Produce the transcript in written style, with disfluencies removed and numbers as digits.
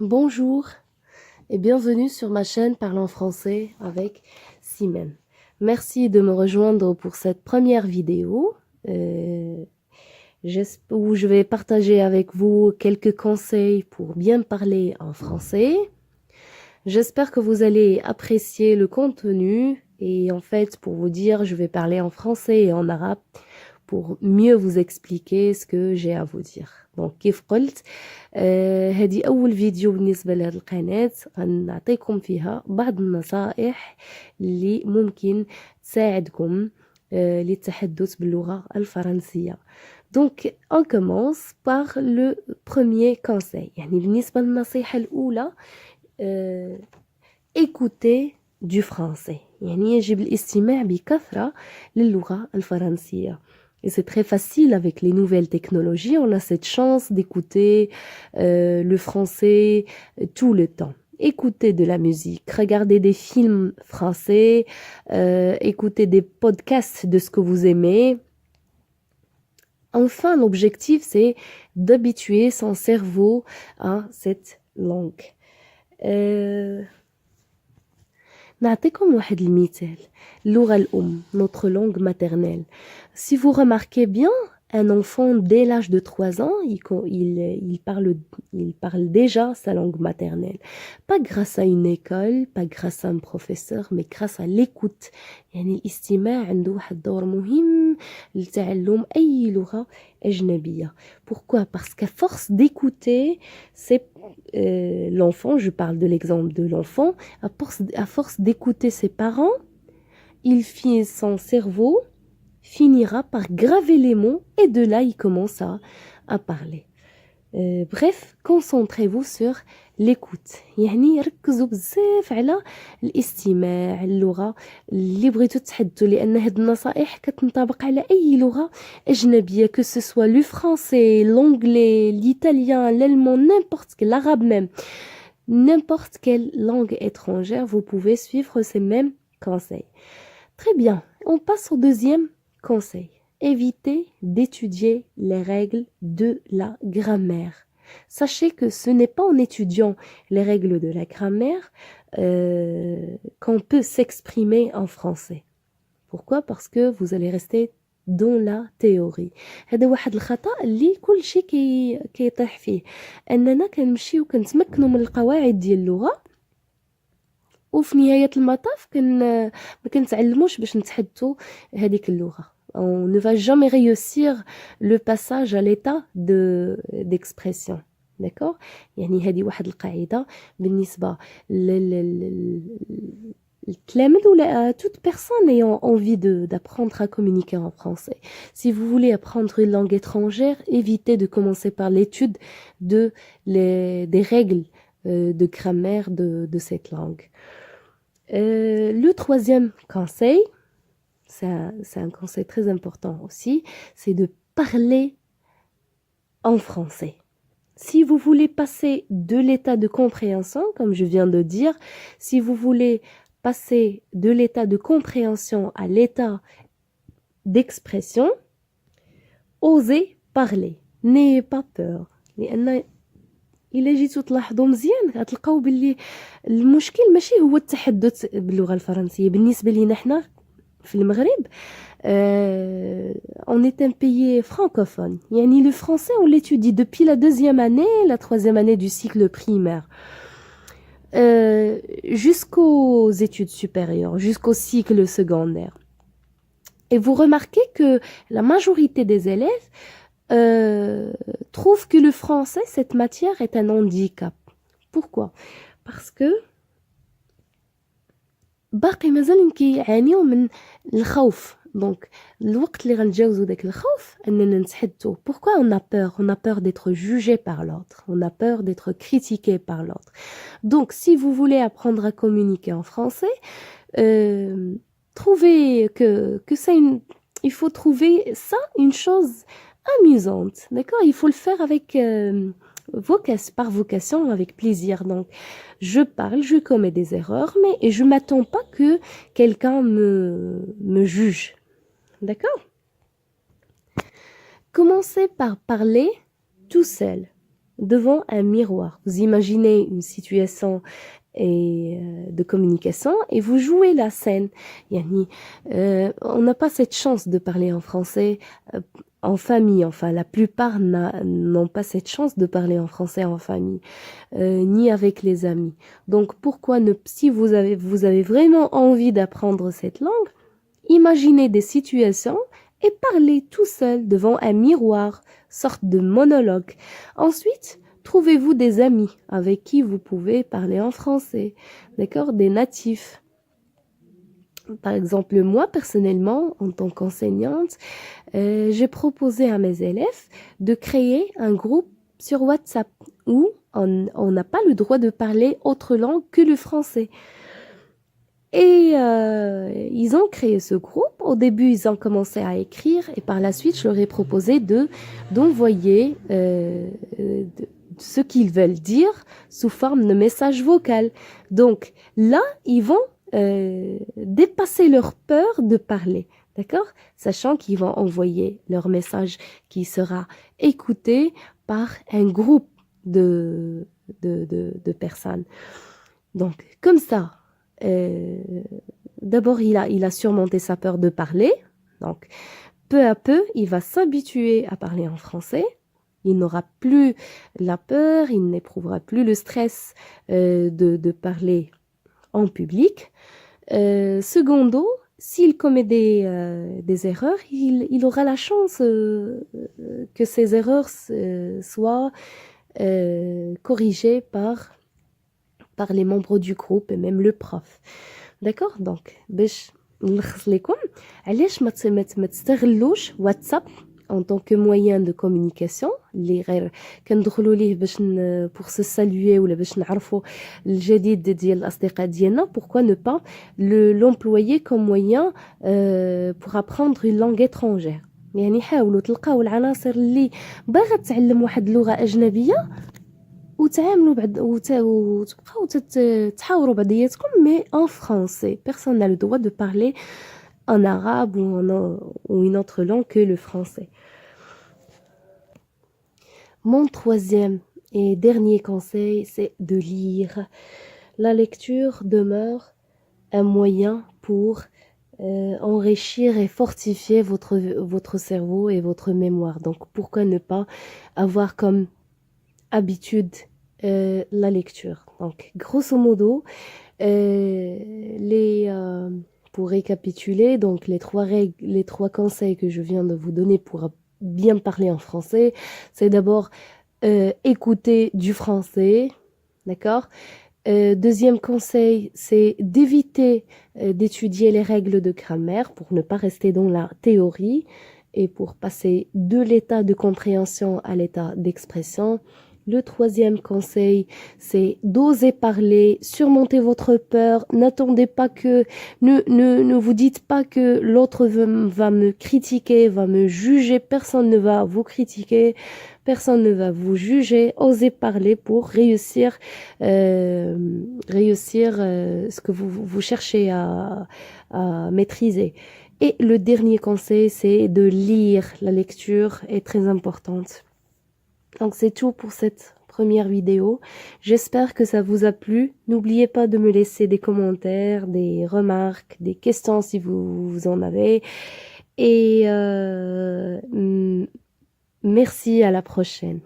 Bonjour et bienvenue sur ma chaîne Parlons français avec Simen. Merci de me rejoindre pour cette première vidéo où je vais partager avec vous quelques conseils pour bien parler en français. J'espère que vous allez apprécier le contenu et en fait, pour vous dire, je vais parler en français et en arabe pour mieux vous expliquer ce que j'ai à vous dire. Donc كيف قلت هذه أول فيديو بالنسبة لهذه القناة غنعطيكم فيها بعض النصائح اللي ممكن تساعدكم للتحدث باللغة الفرنسية. Donc on commence par le premier conseil. يعني بالنسبة للنصيحة الأولى écouter du français. يعني يجب الاستماع بكثرة للغة الفرنسية. Et c'est très facile avec les nouvelles technologies. On a cette chance d'écouter le français tout le temps. Écouter de la musique, regarder des films français, écouter des podcasts de ce que vous aimez. Enfin, l'objectif, c'est d'habituer son cerveau à cette langue. نعطيكم واحد المثال اللغة الأم notre langue maternelle. Si vous remarquez bien, un enfant dès l'âge de 3 ans, il parle déjà sa langue maternelle. Pas grâce à une école, pas grâce à un professeur, mais grâce à l'écoute. يعني الاستماع عنده واحد دور مهم لتعلم أي لغة أجنبية. Pourquoi? Parce qu'à force d'écouter, l'enfant, je parle de l'exemple de l'enfant, à force d'écouter ses parents, son cerveau finira par graver les mots et de là il commence à parler. Bref, concentrez-vous sur l'écoute. يعني ركزوا بزاف على الاستماع اللغة اللي بغيتو تحدثوا لأن هاد النصائح كتنطبق على أي لغة أجنبية que ce soit le français, l'anglais, l'italien, l'allemand, l'arabe même. N'importe quelle langue étrangère, vous pouvez suivre ces mêmes conseils. Très bien, on passe au deuxième conseil. Évitez d'étudier les règles de la grammaire. Sachez que ce n'est pas en étudiant les règles de la grammaire qu'on peut s'exprimer en français. Pourquoi? Parce que vous allez rester dans la théorie. هذا واحد الخطأ اللي كل شيء كيطيح فيه أننا كنمشيو كنتمكنوا من القواعد ديال اللغة وفي نهاية المطاف ما كنتعلموش باش نتحدثوا هذيك اللغة. On ne va jamais réussir le passage à l'état d'expression. D'accord? يعني هذه واحد القاعدة بالنسبة للتلاميذ ولا toute personne ayant envie d'apprendre à communiquer en français. Si vous voulez apprendre une langue étrangère, évitez de commencer par l'étude des règles de grammaire de cette langue. Le troisième conseil, c'est un conseil très important aussi, c'est de parler en français. Si vous voulez passer de l'état de compréhension, comme je viens de dire, si vous voulez passer de l'état de compréhension à l'état d'expression, osez parler. N'ayez pas peur. إلا جيتوا تلاحظوا مزيان غتلقاو باللي المشكل ماشي هو التحدث باللغة الفرنسية. بالنسبة لينا حنا في المغرب on est un pays francophone. يعني le français on l'étudie depuis la deuxième année, la troisième année du cycle primaire jusqu'aux études supérieures, jusqu'au cycle secondaire. Et vous remarquez que la majorité des élèves trouve que le français, cette matière, est un handicap. Pourquoi? Parce que باقي مازال كيعانيو من الخوف. Donc الوقت اللي غنتجاوزوا داك الخوف اننا نتحدثوا. Pourquoi on a peur? On a peur d'être jugé par l'autre. On a peur d'être critiqué par l'autre. Donc si vous voulez apprendre à communiquer en français, trouvez que c'est il faut trouver ça une chose amusante, d'accord? Il faut le faire avec par vocation, avec plaisir. Donc, je parle, je commets des erreurs, mais je ne m'attends pas que quelqu'un me juge, d'accord? Commencez par parler tout seul. devant un miroir. Vous imaginez une situation de communication et vous jouez la scène. Yani, on n'a pas cette chance de parler en français en famille. Enfin, la plupart n'ont pas cette chance de parler en français en famille, ni avec les amis. Donc, pourquoi ne, si vous avez vraiment envie d'apprendre cette langue, imaginez des situations et parlez tout seul devant un miroir, sorte de monologue. Ensuite, trouvez-vous des amis avec qui vous pouvez parler en français, d'accord, des natifs. Par exemple, moi, personnellement, en tant qu'enseignante, j'ai proposé à mes élèves de créer un groupe sur WhatsApp où on n'a pas le droit de parler autre langue que le français. Et ils ont créé ce groupe. Au début, ils ont commencé à écrire et par la suite, je leur ai proposé d'envoyer ce qu'ils veulent dire sous forme de message vocal. Donc là, ils vont dépasser leur peur de parler, d'accord? Sachant qu'ils vont envoyer leur message qui sera écouté par un groupe de personnes. Donc, comme ça, d'abord, il a surmonté sa peur de parler. Donc, peu à peu, il va s'habituer à parler en français. Il n'aura plus la peur, il n'éprouvera plus le stress de parler en public. Secondo, s'il commet des erreurs, il aura la chance que ces erreurs soient corrigées par les membres du groupe et même le prof. D'accord? Donc, باش نلخص لكم علاش ما تستغلوش واتساب en tant que moyen de communication اللي غير كندخلوا ليه باش pour se saluer ولا باش نعرفوا الجديد ديال الاصدقاء ديالنا. Pourquoi ne pas l'employer comme moyen pour apprendre une langue étrangère. يعني حاولوا تلقاو العناصر اللي باغا تعلم واحد اللغة أجنبية وتعاملوا بعد وتبقاو تحاوروا بعضياتكم mais en français. Personne n'a le droit de parler en arabe ou une autre langue que le français. Mon troisième et dernier conseil, c'est de lire. La lecture demeure un moyen pour enrichir et fortifier votre cerveau et votre mémoire. Donc pourquoi ne pas avoir comme habitude la lecture. Donc grosso modo, pour récapituler, donc les trois conseils que je viens de vous donner pour bien parler en français, c'est d'abord écouter du français, d'accord? Deuxième conseil, c'est d'éviter d'étudier les règles de grammaire pour ne pas rester dans la théorie et pour passer de l'état de compréhension à l'état d'expression. Le troisième conseil, c'est d'oser parler, surmonter votre peur. N'attendez pas que, ne vous dites pas que l'autre va me critiquer, va me juger. Personne ne va vous critiquer, personne ne va vous juger. Osez parler pour réussir ce que vous cherchez à maîtriser. Et le dernier conseil, c'est de lire. La lecture est très importante. Donc c'est tout pour cette première vidéo. J'espère que ça vous a plu. N'oubliez pas de me laisser des commentaires, des remarques, des questions si vous en avez. Et merci, à la prochaine.